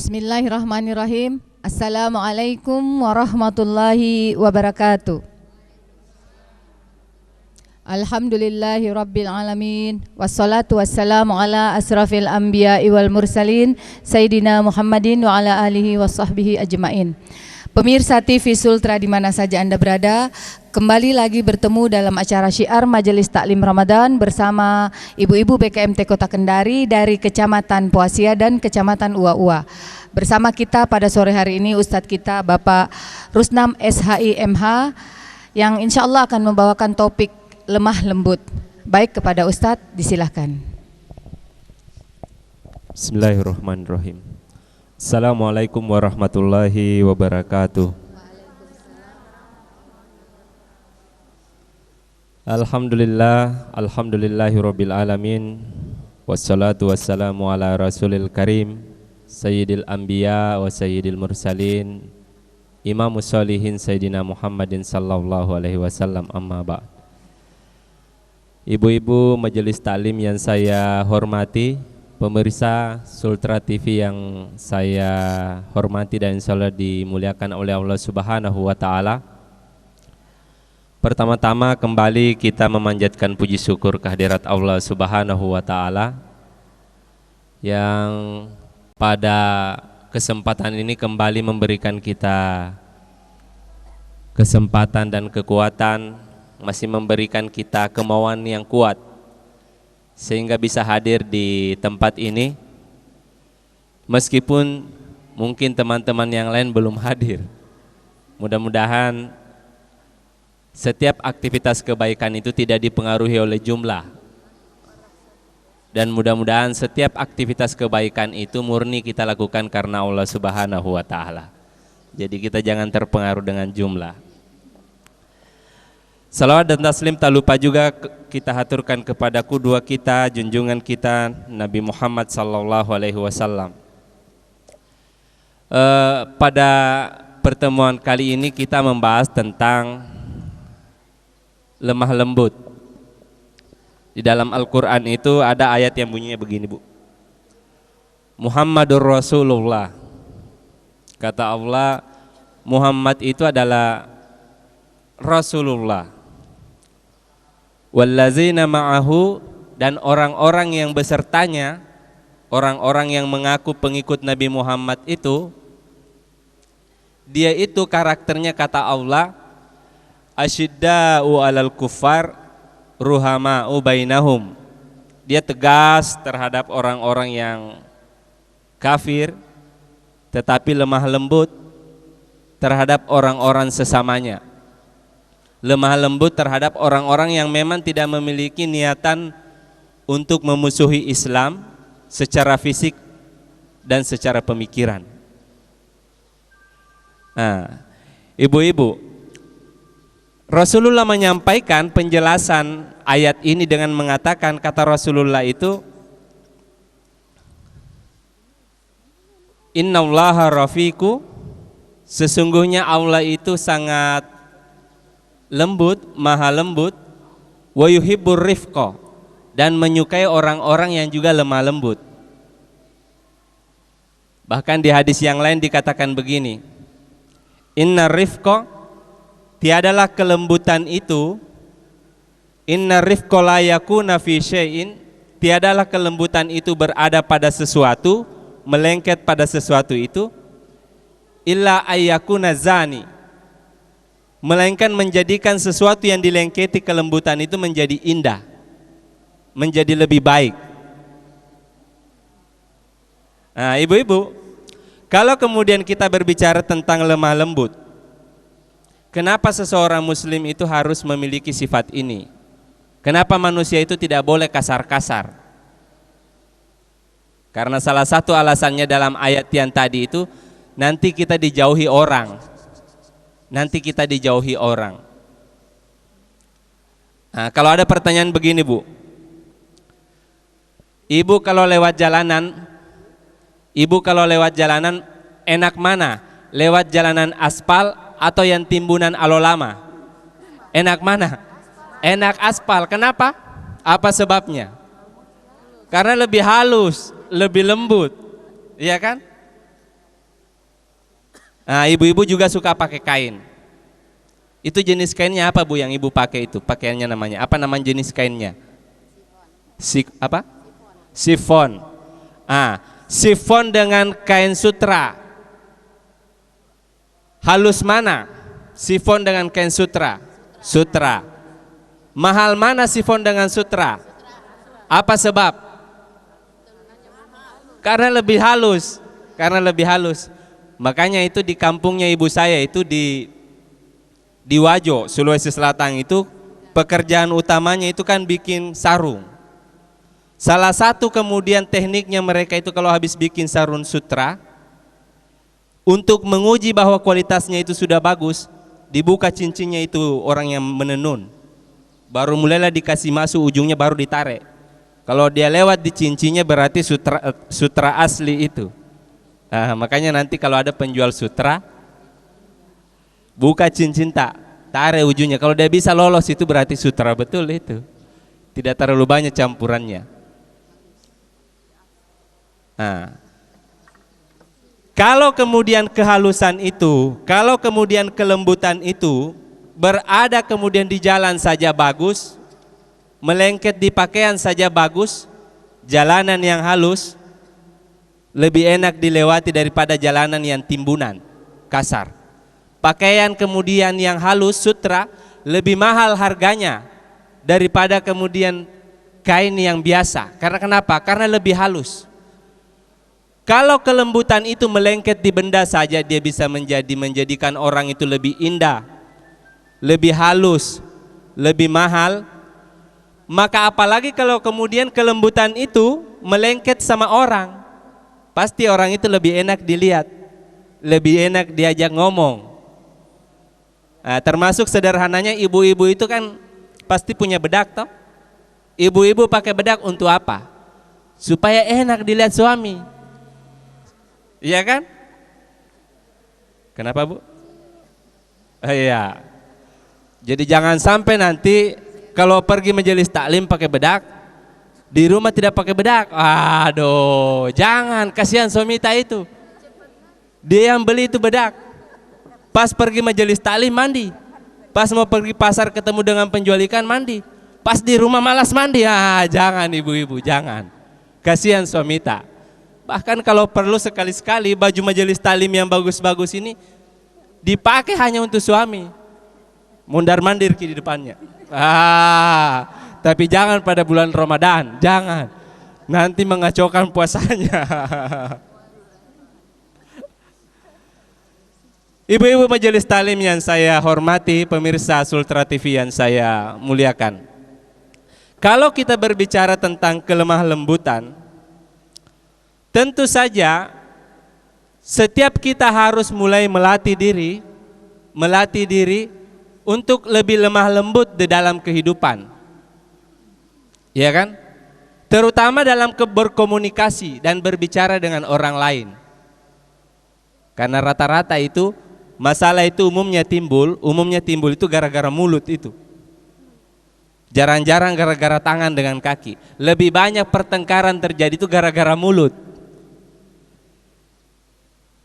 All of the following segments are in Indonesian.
Bismillahirrahmanirrahim. Assalamualaikum warahmatullahi wabarakatuh. Alhamdulillahi rabbil alamin. Wassalatu wassalamu ala asrafil anbiya'i wal mursalin Sayyidina Muhammadin wa ala alihi wa sahbihi ajmain. Pemirsa TV Sultra di mana saja Anda berada, kembali lagi bertemu dalam acara syiar Majelis Taklim Ramadan bersama Ibu-Ibu BKMT Kota Kendari dari Kecamatan Poasia dan Kecamatan Ua-Ua. Bersama kita pada sore hari ini Ustadz kita Bapak Rusnam SHI MH yang insya Allah akan membawakan topik lemah lembut. Baik, kepada Ustadz disilahkan. Bismillahirrahmanirrahim. Assalamualaikum warahmatullahi wabarakatuh. Alhamdulillahirabbil alamin. Wassalatu wassalamu ala rasulil karim Sayyidil anbiya wa sayyidil mursalin Imamus sholihin Sayyidina Muhammadin sallallahu alaihi wasallam, amma ba'd. Ibu-ibu majelis taklim yang saya hormati, pemirsa Sultra TV yang saya hormati dan insyaallah dimuliakan oleh Allah Subhanahu wa taala. Pertama-tama kembali kita memanjatkan puji syukur kehadirat Allah Subhanahu wa taala yang pada kesempatan ini kembali memberikan kita kesempatan dan kekuatan, masih memberikan kita kemauan yang kuat sehingga bisa hadir di tempat ini, meskipun mungkin teman-teman yang lain belum hadir. Mudah-mudahan setiap aktivitas kebaikan itu tidak dipengaruhi oleh jumlah, dan mudah-mudahan setiap aktivitas kebaikan itu murni kita lakukan karena Allah Subhanahu wa taala. Jadi kita jangan terpengaruh dengan jumlah. Salawat dan taslim tak lupa juga kita haturkan kepada qudwah kita, junjungan kita Nabi Muhammad sallallahu alaihi wasallam. Pada pertemuan kali ini kita membahas tentang lemah lembut. Di dalam Al-Quran itu ada ayat yang bunyinya begini, Bu. Muhammadur Rasulullah. Kata Allah, Muhammad itu adalah Rasulullah. Wallazina ma'ahu, dan orang-orang yang besertanya, orang-orang yang mengaku pengikut Nabi Muhammad itu, dia itu karakternya kata Allah, asyidda'u alal kuffar ruhama'u bainahum. Dia tegas terhadap orang-orang yang kafir, tetapi lemah lembut terhadap orang-orang sesamanya. Lemah lembut terhadap orang-orang yang memang tidak memiliki niatan untuk memusuhi Islam secara fisik dan secara pemikiran. Nah, ibu-ibu, Rasulullah menyampaikan penjelasan ayat ini dengan mengatakan, kata Rasulullah itu, Innallaha rafiqu, sesungguhnya Allah itu sangat lembut, maha lembut, wa yuhibbur rifqa, dan menyukai orang-orang yang juga lemah lembut. Bahkan di hadis yang lain dikatakan begini, inna rifqa, tiadalah kelembutan itu, inna rifqa la yakuna fi syai'in, tiadalah kelembutan itu berada pada sesuatu, melengket pada sesuatu itu, illa ayyakuna zani, melainkan menjadikan sesuatu yang dilengketi kelembutan itu menjadi indah, menjadi lebih baik. Nah, ibu-ibu, kalau kemudian kita berbicara tentang lemah lembut, kenapa seseorang muslim itu harus memiliki sifat ini? Kenapa manusia itu tidak boleh kasar-kasar? Karena salah satu alasannya dalam ayat yang tadi itu, nanti kita dijauhi orang. Nanti kita dijauhi orang. Nah, kalau ada pertanyaan begini, Bu. Ibu kalau lewat jalanan enak mana? Lewat jalanan aspal atau yang timbunan alolama? Enak mana? Enak aspal. Kenapa? Apa sebabnya? Karena lebih halus, lebih lembut. Iya kan? Nah, ibu-ibu juga suka pakai kain. Itu jenis kainnya apa Bu yang ibu pakai itu? Pakaiannya namanya apa, nama jenis kainnya? Apa? Sifon. Sifon dengan kain sutra. Halus mana? Sifon dengan kain sutra. Sutra. Mahal mana sifon dengan sutra? Apa sebab? Karena lebih halus. Karena lebih halus. Makanya itu di kampungnya ibu saya itu di Wajo, Sulawesi Selatan itu pekerjaan utamanya itu kan bikin sarung. Salah satu kemudian tekniknya mereka itu kalau habis bikin sarung sutra, untuk menguji bahwa kualitasnya itu sudah bagus, dibuka cincinnya itu orang yang menenun. Baru mulailah dikasih masuk ujungnya baru ditarik. Kalau dia lewat di cincinnya berarti sutra asli itu. Nah, makanya nanti kalau ada penjual sutra, buka cincin tarik ujungnya. Kalau dia bisa lolos itu berarti sutra betul itu. Tidak terlalu banyak campurannya. Nah, kalau kemudian kehalusan itu, kalau kemudian kelembutan itu berada kemudian di jalan saja bagus, melengket di pakaian saja bagus, jalanan yang halus lebih enak dilewati daripada jalanan yang timbunan, kasar. Pakaian kemudian yang halus, sutra, lebih mahal harganya daripada kemudian kain yang biasa. Karena kenapa? Karena lebih halus. Kalau kelembutan itu melengket di benda saja, dia bisa menjadikan orang itu lebih indah, lebih halus, lebih mahal. Maka apalagi kalau kemudian kelembutan itu melengket sama orang, pasti orang itu lebih enak dilihat, lebih enak diajak ngomong. Nah, termasuk sederhananya ibu-ibu itu kan pasti punya bedak toh. Ibu-ibu pakai bedak untuk apa? Supaya enak dilihat suami. Iya kan? Kenapa Bu? Iya. Jadi jangan sampai nanti kalau pergi majelis taklim pakai bedak, di rumah tidak pakai bedak. Aduh, jangan, kasihan suamita itu. Dia yang beli itu bedak. Pas pergi majelis taklim mandi. Pas mau pergi pasar ketemu dengan penjual ikan mandi. Pas di rumah malas mandi. Jangan ibu-ibu, jangan. Kasihan suamita. Bahkan kalau perlu sekali-sekali baju majelis taklim yang bagus-bagus ini dipakai hanya untuk suami. Mundar-mandir di depannya. Tapi jangan pada bulan Ramadan, jangan. Nanti mengacaukan puasanya. Ibu-ibu majelis taklim yang saya hormati, pemirsa Sultra TV yang saya muliakan. Kalau kita berbicara tentang kelemah lembutan, tentu saja setiap kita harus mulai melatih diri untuk lebih lemah lembut di dalam kehidupan. Ya kan? Terutama dalam berkomunikasi dan berbicara dengan orang lain. Karena rata-rata itu masalah itu umumnya timbul itu gara-gara mulut itu. Jarang-jarang gara-gara tangan dengan kaki. Lebih banyak pertengkaran terjadi itu gara-gara mulut.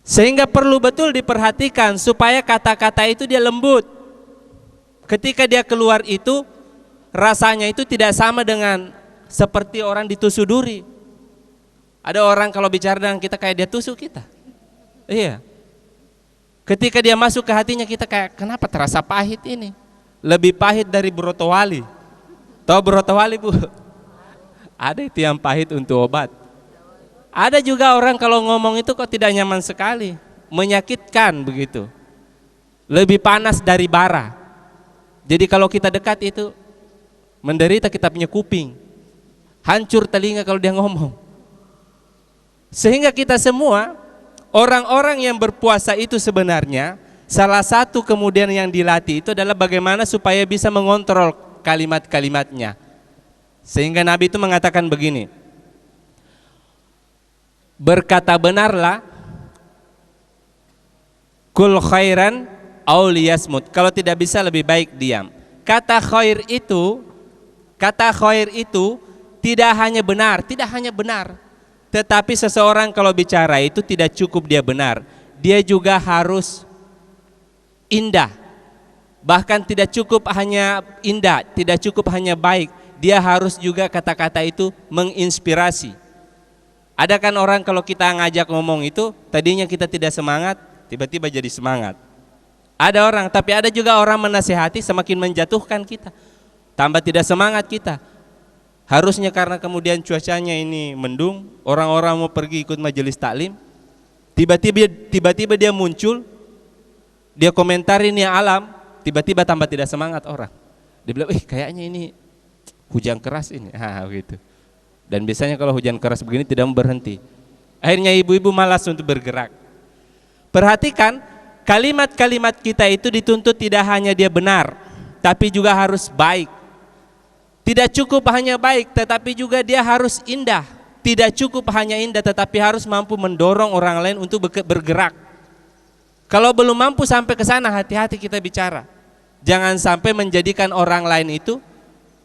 Sehingga perlu betul diperhatikan supaya kata-kata itu dia lembut. Ketika dia keluar itu rasanya itu tidak sama dengan seperti orang ditusuk duri. Ada orang kalau bicara dengan kita kayak dia tusuk kita. Iya. Ketika dia masuk ke hatinya kita kayak kenapa terasa pahit ini? Lebih pahit dari brotowali. Tahu brotowali Bu? Ada itu yang pahit untuk obat. Ada juga orang kalau ngomong itu kok tidak nyaman sekali, menyakitkan begitu. Lebih panas dari bara. Jadi kalau kita dekat itu menderita kita punya kuping. Hancur telinga kalau dia ngomong. Sehingga kita semua orang-orang yang berpuasa itu sebenarnya salah satu kemudian yang dilatih itu adalah bagaimana supaya bisa mengontrol kalimat-kalimatnya. Sehingga Nabi itu mengatakan begini, berkata benarlah, kul khairan aw liyasmut. Kalau tidak bisa lebih baik diam. Kata khair itu tidak hanya benar, tetapi seseorang kalau bicara itu tidak cukup dia benar. dia juga harus indah. Bahkan tidak cukup hanya indah, tidak cukup hanya baik, dia harus juga kata-kata itu menginspirasi. Ada kan orang kalau kita ngajak ngomong itu, tadinya kita tidak semangat, tiba-tiba jadi semangat. Ada orang, tapi ada juga orang menasihati semakin menjatuhkan kita, tambah tidak semangat kita. Harusnya karena kemudian cuacanya ini mendung, orang-orang mau pergi ikut majelis taklim, tiba-tiba dia muncul, dia komentarin ya alam, tiba-tiba tambah tidak semangat orang. Dia bilang, kayaknya ini hujan keras ini, gitu. Dan biasanya kalau hujan keras begini tidak mau berhenti. Akhirnya ibu-ibu malas untuk bergerak. Perhatikan, kalimat-kalimat kita itu dituntut tidak hanya dia benar, tapi juga harus baik. Tidak cukup hanya baik, tetapi juga dia harus indah. Tidak cukup hanya indah, tetapi harus mampu mendorong orang lain untuk bergerak. Kalau belum mampu sampai ke sana, hati-hati kita bicara. Jangan sampai menjadikan orang lain itu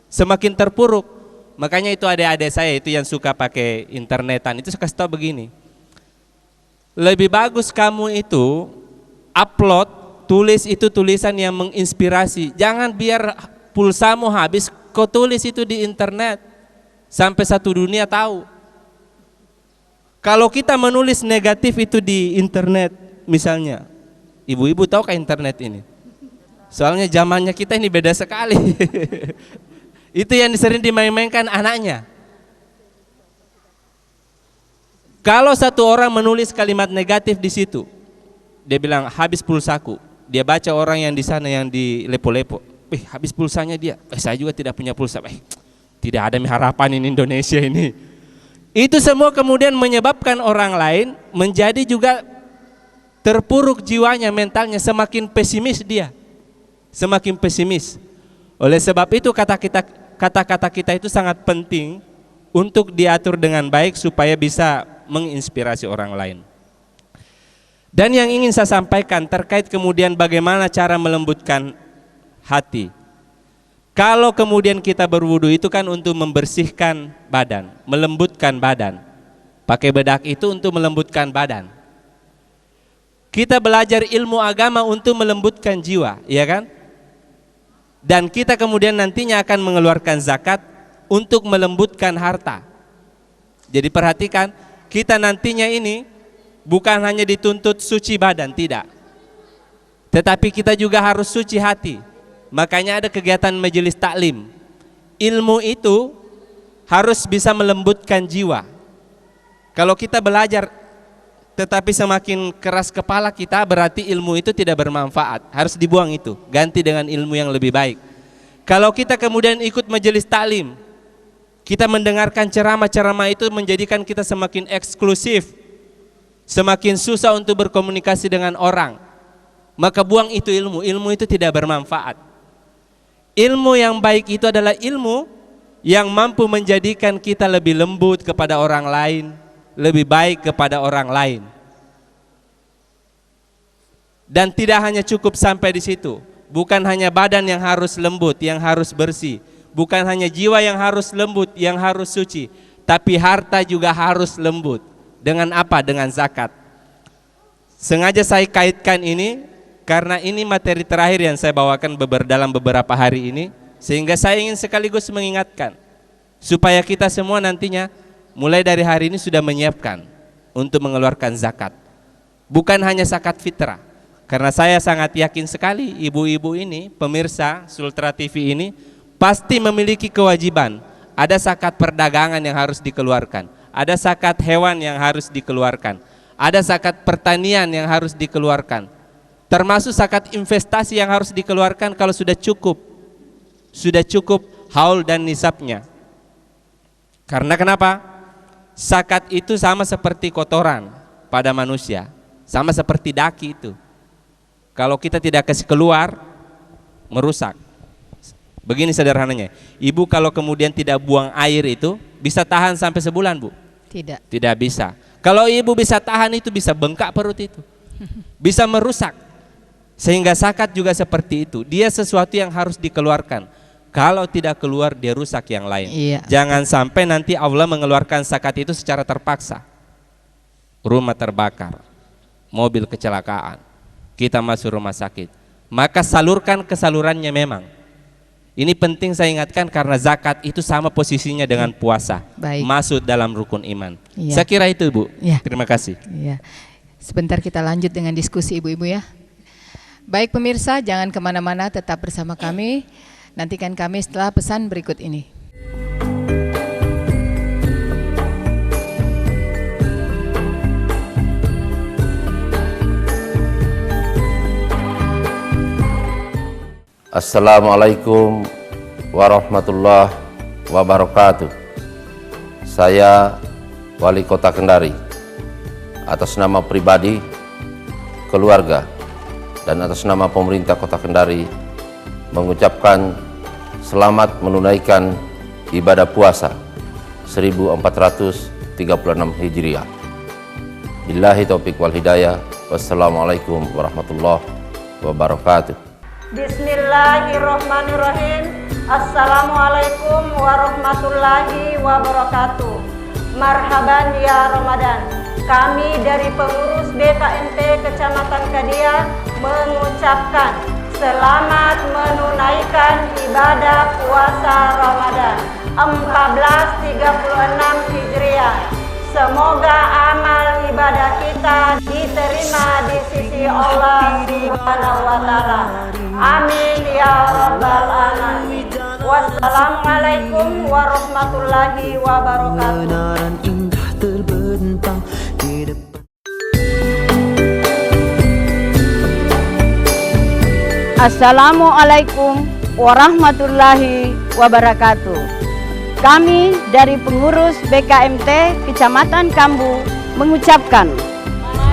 semakin terpuruk. Makanya itu adik-adik saya itu yang suka pakai internetan, itu saya kasih tahu begini. Lebih bagus kamu itu upload, tulis itu tulisan yang menginspirasi. Jangan biar pulsamu habis, kau tulis itu di internet sampai satu dunia tahu. Kalau kita menulis negatif itu di internet misalnya, ibu-ibu tahu kan internet ini? Soalnya zamannya kita ini beda sekali. Itu yang sering dimain-mainkan anaknya. Kalau satu orang menulis kalimat negatif di situ, dia bilang habis pulsaku. Dia baca orang yang di sana yang di lepo-lepo, habis pulsanya dia. Saya juga tidak punya pulsa. Tidak ada harapan ini Indonesia ini. Itu semua kemudian menyebabkan orang lain menjadi juga terpuruk jiwanya, mentalnya, semakin pesimis dia. Semakin pesimis. Oleh sebab itu kata-kata kita itu sangat penting untuk diatur dengan baik supaya bisa menginspirasi orang lain. Dan yang ingin saya sampaikan terkait kemudian bagaimana cara melembutkan hati. Kalau kemudian kita berwudu itu kan untuk membersihkan badan, melembutkan badan. Pakai bedak itu untuk melembutkan badan. Kita belajar ilmu agama untuk melembutkan jiwa, ya kan? Dan kita kemudian nantinya akan mengeluarkan zakat untuk melembutkan harta. Jadi perhatikan, kita nantinya ini bukan hanya dituntut suci badan, tidak. Tetapi kita juga harus suci hati. Makanya ada kegiatan majelis taklim. Ilmu itu harus bisa melembutkan jiwa. Kalau kita belajar tetapi semakin keras kepala kita, berarti ilmu itu tidak bermanfaat. Harus dibuang itu, ganti dengan ilmu yang lebih baik. Kalau kita kemudian ikut majelis taklim, kita mendengarkan ceramah-ceramah itu menjadikan kita semakin eksklusif, semakin susah untuk berkomunikasi dengan orang, maka buang itu ilmu. Ilmu itu tidak bermanfaat. Ilmu yang baik itu adalah ilmu yang mampu menjadikan kita lebih lembut kepada orang lain, lebih baik kepada orang lain. Dan tidak hanya cukup sampai di situ. Bukan hanya badan yang harus lembut, yang harus bersih. Bukan hanya jiwa yang harus lembut, yang harus suci. Tapi harta juga harus lembut. Dengan apa? Dengan zakat. Sengaja saya kaitkan ini karena ini materi terakhir yang saya bawakan dalam beberapa hari ini. Sehingga saya ingin sekaligus mengingatkan supaya kita semua nantinya mulai dari hari ini sudah menyiapkan untuk mengeluarkan zakat. Bukan hanya zakat fitrah. Karena saya sangat yakin sekali ibu-ibu ini, pemirsa Sultra TV ini pasti memiliki kewajiban. Ada zakat perdagangan yang harus dikeluarkan, ada zakat hewan yang harus dikeluarkan, ada zakat pertanian yang harus dikeluarkan, termasuk zakat investasi yang harus dikeluarkan kalau sudah cukup haul dan nisabnya. Karena kenapa? Zakat itu sama seperti kotoran pada manusia, sama seperti daki itu. Kalau kita tidak kasih keluar, merusak. Begini sederhananya, ibu kalau kemudian tidak buang air itu bisa tahan sampai sebulan, Bu? Tidak. Tidak bisa. Kalau ibu bisa tahan itu bisa bengkak perut itu, bisa merusak. Sehingga zakat juga seperti itu, dia sesuatu yang harus dikeluarkan. Kalau tidak keluar dia rusak yang lain. Iya. Jangan sampai nanti Allah mengeluarkan zakat itu secara terpaksa. Rumah terbakar, mobil kecelakaan, kita masuk rumah sakit, maka salurkan ke salurannya memang. Ini penting saya ingatkan karena zakat itu sama posisinya dengan puasa. Baik. Masuk dalam rukun iman. Iya. Saya kira itu, Bu. Iya. Terima kasih. Iya. Sebentar kita lanjut dengan diskusi ibu-ibu ya. Baik pemirsa, jangan kemana-mana, tetap bersama kami. Nantikan kami setelah pesan berikut ini. Assalamualaikum warahmatullahi wabarakatuh. Saya Wali Kota Kendari, atas nama pribadi, keluarga, dan atas nama pemerintah Kota Kendari mengucapkan selamat menunaikan ibadah puasa 1436 Hijriah. Billahi taufiq wal hidayah. Wassalamualaikum warahmatullahi wabarakatuh. Bismillahirrahmanirrahim. Assalamualaikum warahmatullahi wabarakatuh. Marhaban ya Ramadan. Kami dari pengurus BKMT Kecamatan Kadia mengucapkan selamat menunaikan ibadah puasa Ramadan 1436 Hijriah. Semoga amal ibadah kita diterima di sisi Allah Subhanahu wa Ta'ala. Amin ya Rabbal Alamin. Wassalamualaikum warahmatullahi wabarakatuh. Assalamualaikum warahmatullahi wabarakatuh. Kami dari pengurus BKMT Kecamatan Kambu mengucapkan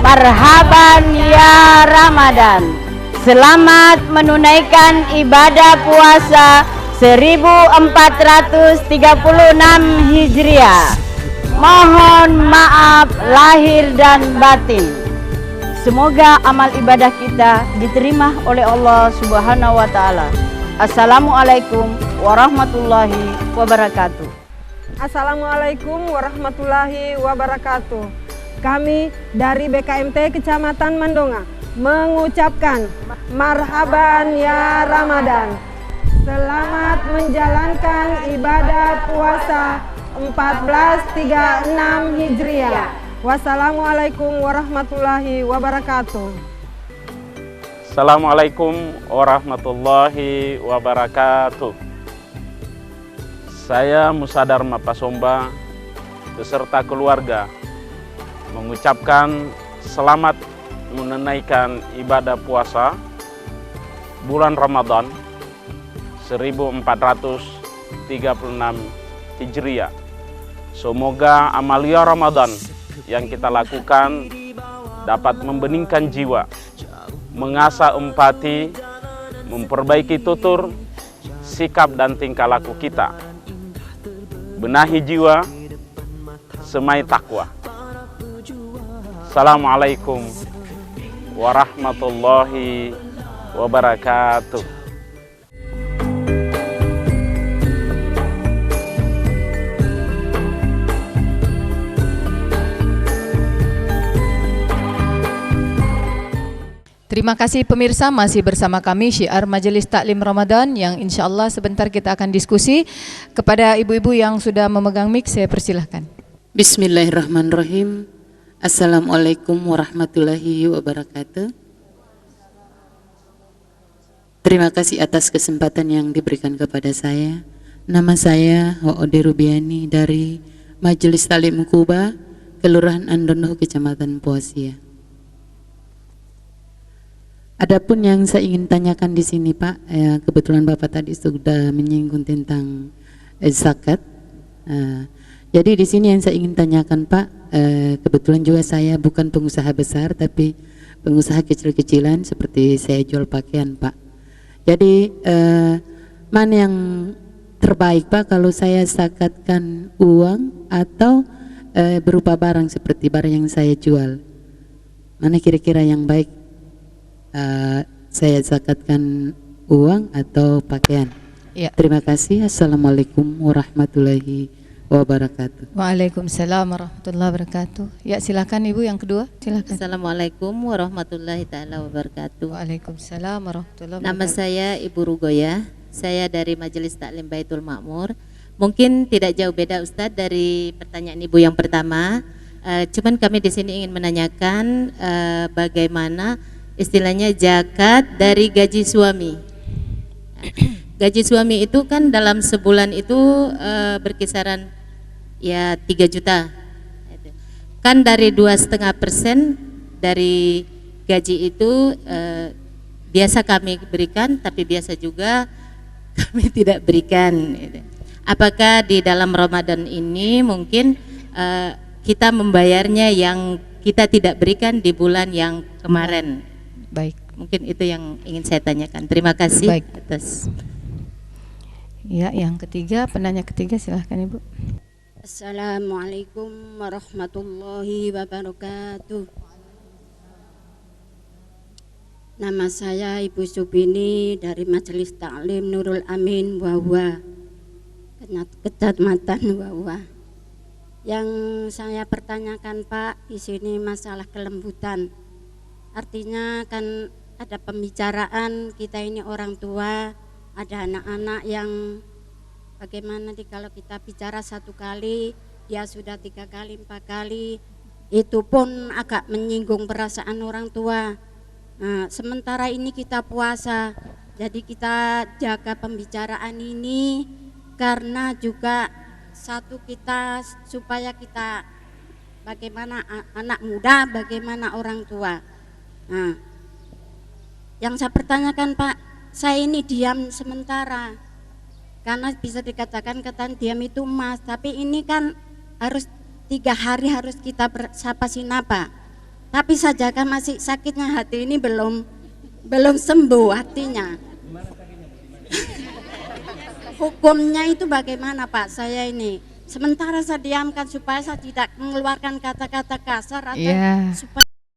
marhaban ya Ramadan. Selamat menunaikan ibadah puasa 1436 Hijriah. Mohon maaf lahir dan batin. Semoga amal ibadah kita diterima oleh Allah Subhanahu wa Ta'ala. Assalamualaikum warahmatullahi wabarakatuh. Assalamualaikum warahmatullahi wabarakatuh. Kami dari BKMT Kecamatan Mandonga mengucapkan marhaban ya Ramadan. Selamat menjalankan ibadah puasa 1436 Hijriah. Wassalamualaikum warahmatullahi wabarakatuh. Assalamualaikum warahmatullahi wabarakatuh. Saya Musadar Mapasomba beserta keluarga mengucapkan selamat menunaikan ibadah puasa bulan Ramadan 1436 Hijriah. Semoga amalia Ramadan yang kita lakukan dapat membeningkan jiwa, mengasah empati, memperbaiki tutur, sikap dan tingkah laku kita, benahi jiwa, semai takwa. Assalamualaikum warahmatullahi wabarakatuh. Terima kasih pemirsa, masih bersama kami Syiar Majelis Taklim Ramadan yang insya Allah sebentar kita akan diskusi. Kepada ibu-ibu yang sudah memegang mic, saya persilahkan. Bismillahirrahmanirrahim. Assalamualaikum warahmatullahi wabarakatuh. Terima kasih atas kesempatan yang diberikan kepada saya. Nama saya Hoode Rubiani dari Majelis Taklim Kuba, Kelurahan Andono, Kecamatan Posia. Adapun yang saya ingin tanyakan di sini Pak, kebetulan Bapak tadi sudah menyinggung tentang zakat. Jadi di sini yang saya ingin tanyakan Pak, kebetulan juga saya bukan pengusaha besar tapi pengusaha kecil-kecilan seperti saya jual pakaian Pak. Jadi mana yang terbaik Pak kalau saya zakatkan uang atau berupa barang seperti barang yang saya jual? Mana kira-kira yang baik? Saya zakatkan uang atau pakaian? Ya. Terima kasih. Assalamualaikum warahmatullahi wabarakatuh. Waalaikumsalam warahmatullahi wabarakatuh. Ya, silakan Ibu yang kedua, silakan. Assalamualaikum warahmatullahi taala wabarakatuh. Waalaikumsalam warahmatullahi Nama wabarakatuh. saya Ibu Rugoya. Saya dari Majelis Taklim Baitul Makmur. Mungkin tidak jauh beda Ustadz dari pertanyaan Ibu yang pertama. Cuman kami di sini ingin menanyakan bagaimana istilahnya zakat dari gaji suami. Gaji suami itu kan dalam sebulan itu berkisaran ya 3 juta. Kan dari 2,5% dari gaji itu biasa kami berikan, tapi biasa juga kami tidak berikan. Apakah di dalam Ramadan ini mungkin kita membayarnya yang kita tidak berikan di bulan yang kemarin? Baik. Mungkin itu yang ingin saya tanyakan. Terima kasih Baik. atas. Ya, yang ketiga, penanya ketiga, silahkan Ibu. Assalamualaikum warahmatullahi wabarakatuh. Nama saya Ibu Subini dari Majelis Taklim Nurul Amin Wawa, Kecamatan Wawa. Yang saya pertanyakan Pak, di sini masalah kelembutan. Artinya kan ada pembicaraan, kita ini orang tua, ada anak-anak yang bagaimana nih kalau kita bicara 1 kali, dia sudah 3 kali, 4 kali, itu pun agak menyinggung perasaan orang tua. Nah, sementara ini kita puasa, jadi kita jaga pembicaraan ini karena juga satu kita supaya kita bagaimana anak muda, bagaimana orang tua. Nah, yang saya pertanyakan Pak, saya ini diam sementara karena bisa dikatakan ketan diam itu emas, tapi ini kan harus 3 hari harus kita bersapa sinapa. Tapi saja kan masih sakitnya hati ini belum sembuh hatinya. Hukumnya itu bagaimana Pak? Saya ini sementara saya diamkan supaya saya tidak mengeluarkan kata-kata kasar atau supaya